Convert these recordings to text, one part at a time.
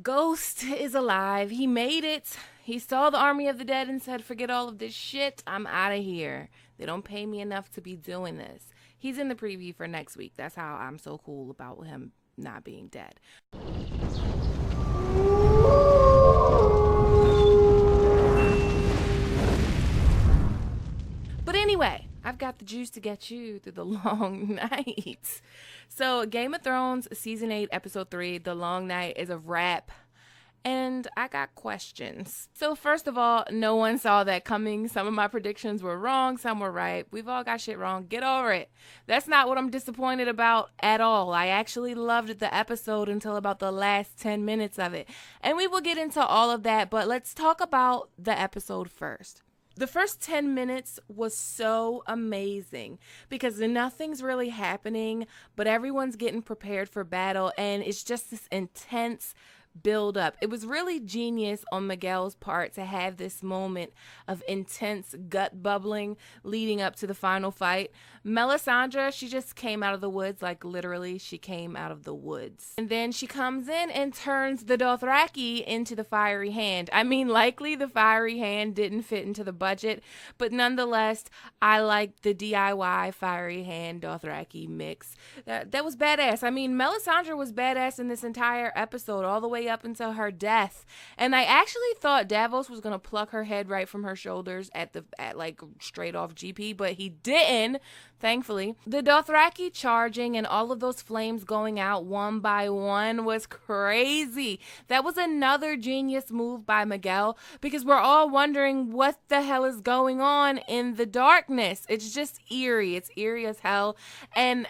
Ghost is alive. He made it. He saw the army of the dead and said, forget all of this shit. I'm out of here. They don't pay me enough to be doing this. He's in the preview for next week. That's how I'm so cool about him not being dead. But anyway, I've got the juice to get you through the long night. So Game of Thrones Season 8, Episode 3, The Long Night is a wrap. And I got questions. So first of all, no one saw that coming. Some of my predictions were wrong. Some were right. We've all got shit wrong. Get over it. That's not what I'm disappointed about at all. I actually loved the episode until about the last 10 minutes of it. And we will get into all of that. But let's talk about the episode first. The first 10 minutes was so amazing because nothing's really happening, but everyone's getting prepared for battle, and it's just this intense build up. It was really genius on Miguel's part to have this moment of intense gut bubbling leading up to the final fight. Melisandre, she just came out of the woods, like literally she came out of the woods. And then she comes in and turns the Dothraki into the fiery hand. I mean, likely the fiery hand didn't fit into the budget, but nonetheless, I like the DIY fiery hand Dothraki mix. That was badass. I mean, Melisandre was badass in this entire episode, all the way up until her death. And I actually thought Davos was gonna pluck her head right from her shoulders at like straight off GP, but he didn't, thankfully. The Dothraki charging and all of those flames going out one by one was crazy. That was another genius move by Miguel, because we're all wondering what the hell is going on in the darkness. It's just eerie. It's eerie as hell. And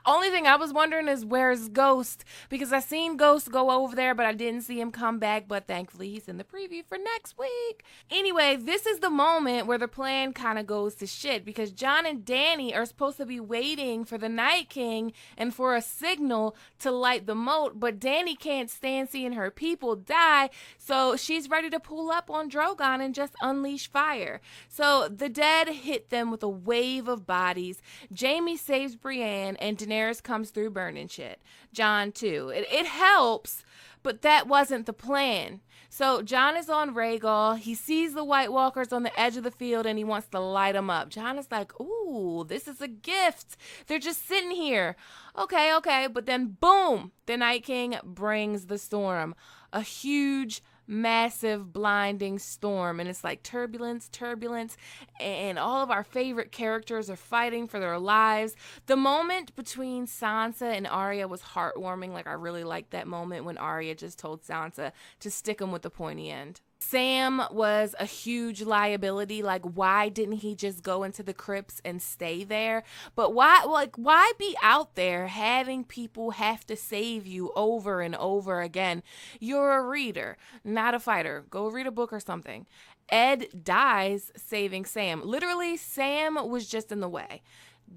only thing I was wondering is, where's Ghost? Because I seen Ghost go over there, but I didn't see him come back. But thankfully, he's in the preview for next week. Anyway, this is the moment where the plan kind of goes to shit, because Jon and Dany are supposed to be waiting for the Night King and for a signal to light the moat. But Dany can't stand seeing her people die, so she's ready to pull up on Drogon and just unleash fire. So the dead hit them with a wave of bodies. Jaime saves Brienne, and Daenerys comes through burning shit. Jon too. It helps, but that wasn't the plan. So Jon is on Rhaegal. He sees the White Walkers on the edge of the field and he wants to light them up. Jon is like, ooh, this is a gift. They're just sitting here. Okay. But then boom, the Night King brings the storm. A huge, massive, blinding storm, and it's like turbulence, and all of our favorite characters are fighting for their lives. The moment between Sansa and Arya was heartwarming. Like, I really liked that moment when Arya just told Sansa to stick him with the pointy end. Sam was a huge liability. Like, why didn't he just go into the crypts and stay there? But why be out there having people have to save you over and over again? You're a reader, not a fighter. Go read a book or something. Ed dies saving Sam. Literally, Sam was just in the way.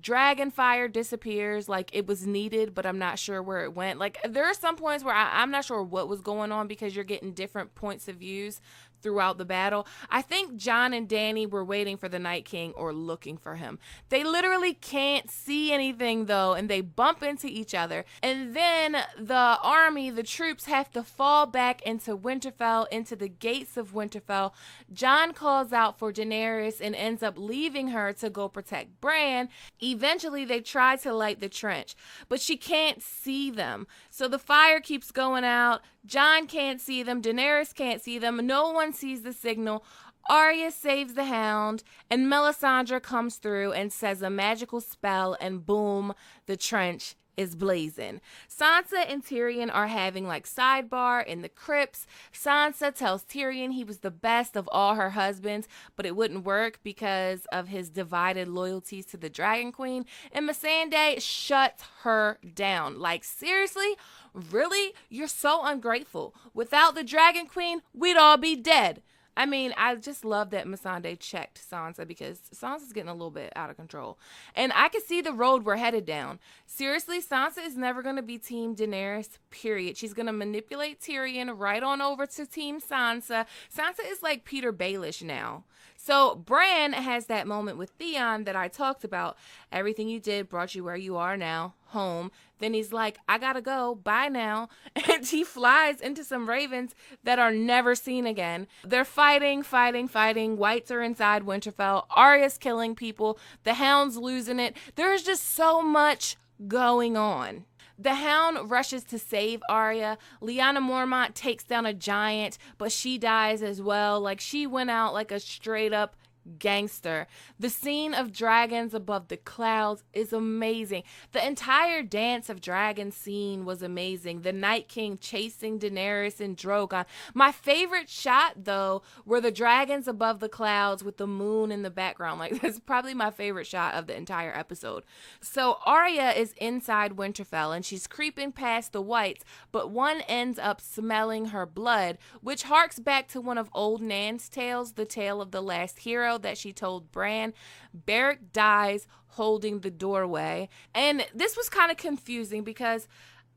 Dragonfire disappears like it was needed, but I'm not sure where it went. Like, there are some points where I'm not sure what was going on, because you're getting different points of views throughout the battle. I think Jon and Dany were waiting for the Night King or looking for him. They literally can't see anything though, and they bump into each other. And then the army, the troops, have to fall back into Winterfell, into the gates of Winterfell. Jon calls out for Daenerys and ends up leaving her to go protect Bran. Eventually they try to light the trench, but she can't see them. So the fire keeps going out. Jon can't see them. Daenerys can't see them. No one sees the signal. Arya saves the Hound, and Melisandre comes through and says a magical spell, and boom, the trench is blazing. Sansa and Tyrion are having like sidebar in the crypts. Sansa tells Tyrion he was the best of all her husbands, but it wouldn't work because of his divided loyalties to the Dragon Queen. And Missandei shuts her down. Like, seriously? Really? You're so ungrateful. Without the Dragon Queen, we'd all be dead. I mean, I just love that Missandei checked Sansa, because Sansa's getting a little bit out of control. And I can see the road we're headed down. Seriously, Sansa is never going to be Team Daenerys, period. She's going to manipulate Tyrion right on over to Team Sansa. Sansa is like Peter Baelish now. So Bran has that moment with Theon that I talked about. Everything you did brought you where you are now, home. Then he's like, I gotta go, bye now. And he flies into some ravens that are never seen again. They're fighting. Whites are inside Winterfell. Arya's killing people. The Hound's losing it. There's just so much going on. The Hound rushes to save Arya. Lyanna Mormont takes down a giant, but she dies as well. Like, she went out like a straight up gangster. The scene of dragons above the clouds is amazing. The entire Dance of Dragons scene was amazing. The Night King chasing Daenerys and Drogon. My favorite shot, though, were the dragons above the clouds with the moon in the background. Like, that's probably my favorite shot of the entire episode. So Arya is inside Winterfell and she's creeping past the whites, but one ends up smelling her blood, which harks back to one of old Nan's tales, the tale of the last hero that she told Bran. Beric dies holding the doorway. And this was kind of confusing because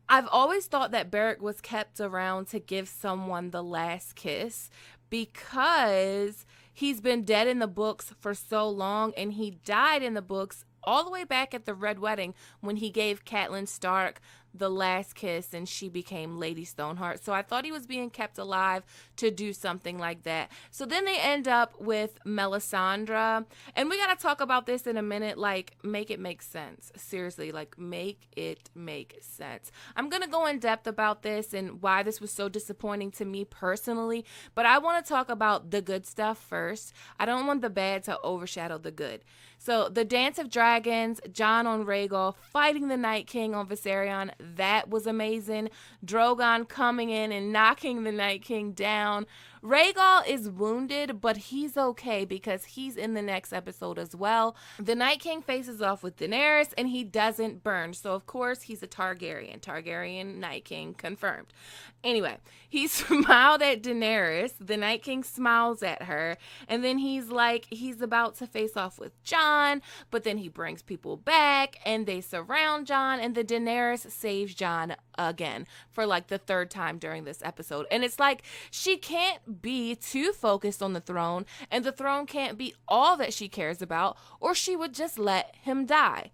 I've always thought that Beric was kept around to give someone the last kiss because he's been dead in the books for so long, and he died in the books all the way back at the Red Wedding when he gave Catelyn Stark the last kiss and she became Lady Stoneheart. So I thought he was being kept alive to do something like that. So then they end up with Melisandre, and we got to talk about this in a minute. Like, make it make sense. Seriously, like, make it make sense. I'm going to go in depth about this and why this was so disappointing to me personally, but I want to talk about the good stuff first. I don't want the bad to overshadow the good. So the Dance of Dragons, Jon on Rhaegal fighting the Night King on Viserion, that was amazing. Drogon coming in and knocking the Night King down. Rhaegal is wounded, but he's okay because he's in the next episode as well. The Night King faces off with Daenerys and he doesn't burn. So, of course, he's a Targaryen. Targaryen Night King confirmed. Anyway, he smiled at Daenerys. The Night King smiles at her. And then he's like, he's about to face off with Jon, but then he brings people back and they surround Jon, and the Daenerys saves Jon again for like the third time during this episode. And it's like, she can't be too focused on the throne, and the throne can't be all that she cares about, or she would just let him die.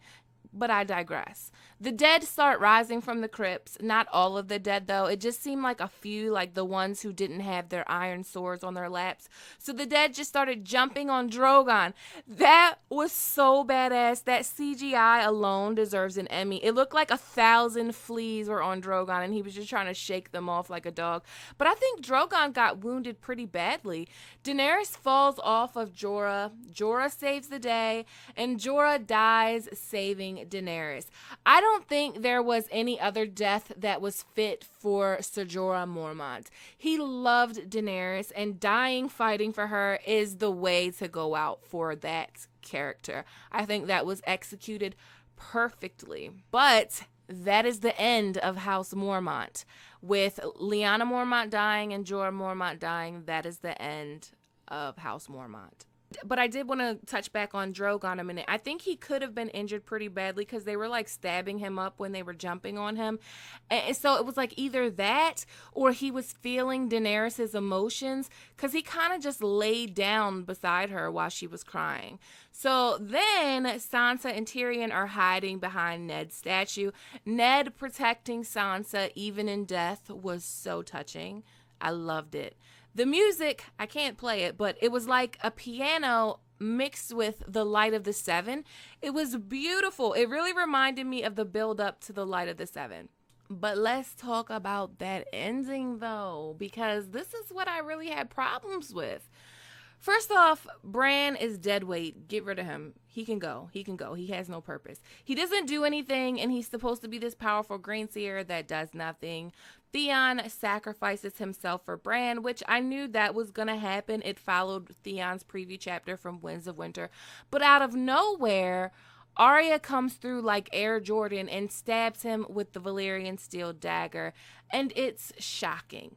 But I digress. The dead start rising from the crypts. Not all of the dead, though. It just seemed like a few, like the ones who didn't have their iron swords on their laps. So the dead just started jumping on Drogon. That was so badass. That CGI alone deserves an Emmy. It looked like 1,000 fleas were on Drogon, and he was just trying to shake them off like a dog. But I think Drogon got wounded pretty badly. Daenerys falls off of Jorah. Jorah saves the day, and Jorah dies saving Daenerys. I don't think there was any other death that was fit for Ser Jorah Mormont. He loved Daenerys, and dying fighting for her is the way to go out for that character. I think that was executed perfectly. But that is the end of House Mormont. With Lyanna Mormont dying and Jorah Mormont dying, that is the end of House Mormont. But I did want to touch back on Drogon a minute. I think he could have been injured pretty badly because they were like stabbing him up when they were jumping on him. And so it was like either that or he was feeling Daenerys' emotions because he kind of just laid down beside her while she was crying. So then Sansa and Tyrion are hiding behind Ned's statue. Ned protecting Sansa even in death was so touching. I loved it. The music, I can't play it, but it was like a piano mixed with the Light of the Seven. It was beautiful. It really reminded me of the build up to the Light of the Seven. But let's talk about that ending, though, because this is what I really had problems with. First off, Bran is dead weight. Get rid of him. He can go. He can go. He has no purpose. He doesn't do anything, and he's supposed to be this powerful Greenseer that does nothing. Theon sacrifices himself for Bran, which I knew that was going to happen. It followed Theon's preview chapter from Winds of Winter. But out of nowhere, Arya comes through like Air Jordan and stabs him with the Valyrian steel dagger, and it's shocking.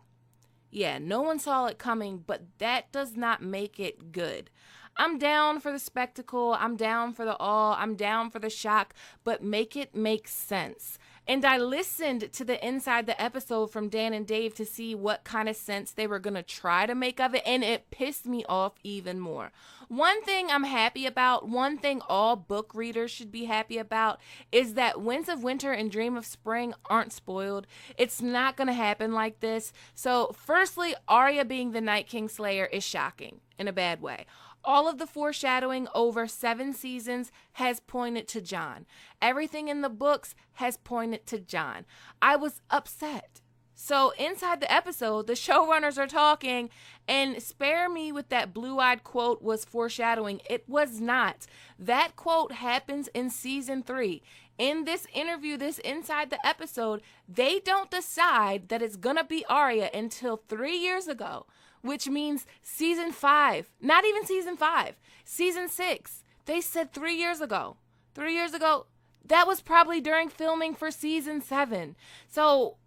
Yeah, no one saw it coming, but that does not make it good. I'm down for the spectacle. I'm down for the awe. I'm down for the shock, but make it make sense. And I listened to the Inside the Episode from Dan and Dave to see what kind of sense they were going to try to make of it, and it pissed me off even more. One thing I'm happy about, one thing all book readers should be happy about, is that Winds of Winter and Dream of Spring aren't spoiled. It's not going to happen like this. So, firstly, Arya being the Night King Slayer is shocking in a bad way. All of the foreshadowing over 7 seasons has pointed to Jon. Everything in the books has pointed to Jon. I was upset. So inside the episode, the showrunners are talking, and spare me with that blue-eyed quote was foreshadowing. It was not. That quote happens in season 3. In this interview, this Inside the Episode, they don't decide that it's gonna be Arya until 3 years ago, which means season 5, not even season 5, season 6. They said 3 years ago. 3 years ago, that was probably during filming for season 7. So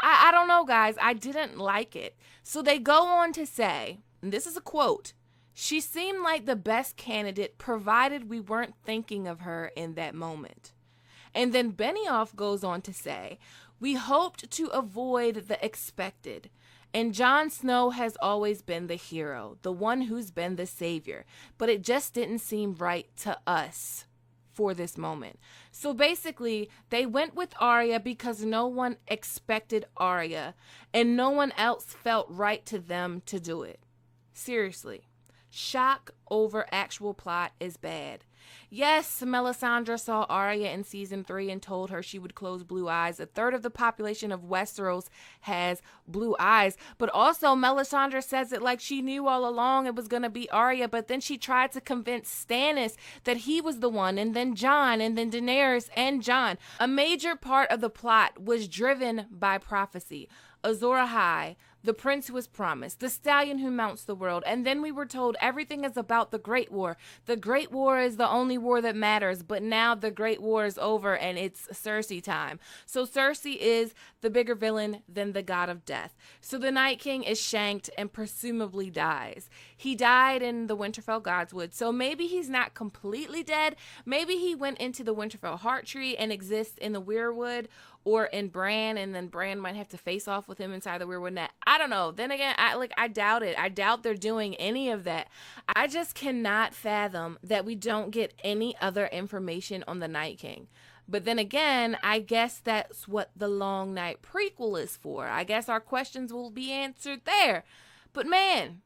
I don't know, guys. I didn't like it. So they go on to say, and this is a quote, "She seemed like the best candidate provided we weren't thinking of her in that moment." And then Benioff goes on to say, "We hoped to avoid the expected. And Jon Snow has always been the hero, the one who's been the savior. But it just didn't seem right to us for this moment." So basically, they went with Arya because no one expected Arya, and no one else felt right to them to do it. Seriously, shock over actual plot is bad. Yes, Melisandre saw Arya in season 3 and told her she would close blue eyes. A third of the population of Westeros has blue eyes. But also, Melisandre says it like she knew all along it was going to be Arya. But then she tried to convince Stannis that he was the one. And then Jon, and then Daenerys and Jon. A major part of the plot was driven by prophecy. Azor Ahai, the prince who was promised, the stallion who mounts the world, and then we were told everything is about the Great War. The Great War is the only war that matters, but now the Great War is over and it's Cersei time. So Cersei is the bigger villain than the god of death. So the Night King is shanked and presumably dies. He died in the Winterfell Godswood, so maybe he's not completely dead. Maybe he went into the Winterfell Heart Tree and exists in the Weirwood, or in Bran, and then Bran might have to face off with him inside the Weirwood net. I don't know. Then again, I doubt it. I doubt they're doing any of that. I just cannot fathom that we don't get any other information on the Night King. But then again, I guess that's what the Long Night prequel is for. I guess our questions will be answered there. But man,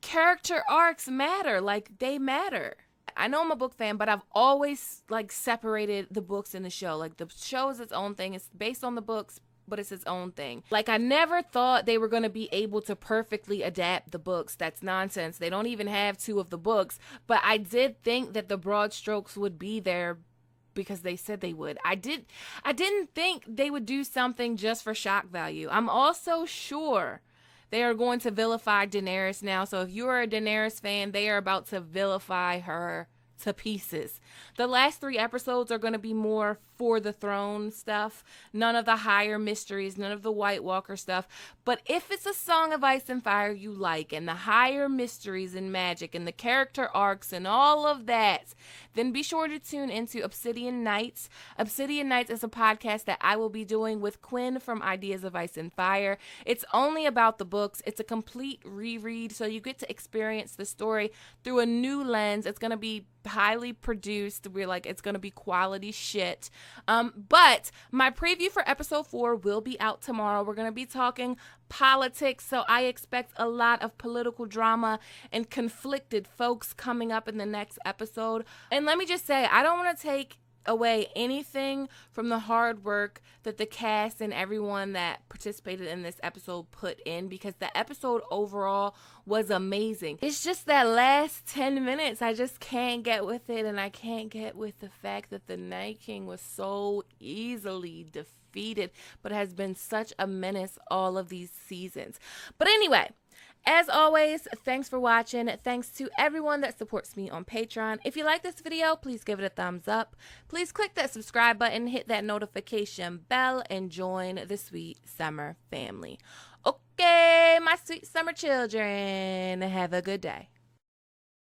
character arcs matter. Like, they matter. I know I'm a book fan, but I've always separated the books and the show. Like, the show is its own thing. It's based on the books, but it's its own thing. Like, I never thought they were going to be able to perfectly adapt the books. That's nonsense. They don't even have 2 of the books. But I did think that the broad strokes would be there because they said they would. I didn't think they would do something just for shock value. I'm also sure they are going to vilify Daenerys now. So if you are a Daenerys fan, they are about to vilify her to pieces. The last 3 episodes are going to be more for the throne stuff. None of the higher mysteries, none of the White Walker stuff. But if it's a Song of Ice and Fire you like, and the higher mysteries and magic and the character arcs and all of that, then be sure to tune into Obsidian Nights. Obsidian Nights is a podcast that I will be doing with Quinn from Ideas of Ice and Fire. It's only about the books. It's a complete reread, so you get to experience the story through a new lens. It's going to be highly produced. It's going to be quality shit. But my preview for episode 4 will be out tomorrow. We're going to be talking politics, so I expect a lot of political drama and conflicted folks coming up in the next episode. And let me just say, I don't want to take away anything from the hard work that the cast and everyone that participated in this episode put in, because the episode overall was amazing. It's just that last 10 minutes I just can't get with it, and I can't get with the fact that the Night King was so easily defeated but has been such a menace all of these seasons. But anyway, as always, thanks for watching. Thanks to everyone that supports me on Patreon. If you like this video, please give it a thumbs up. Please click that subscribe button, hit that notification bell, and join the Sweet Summer family. Okay, my sweet summer children, have a good day.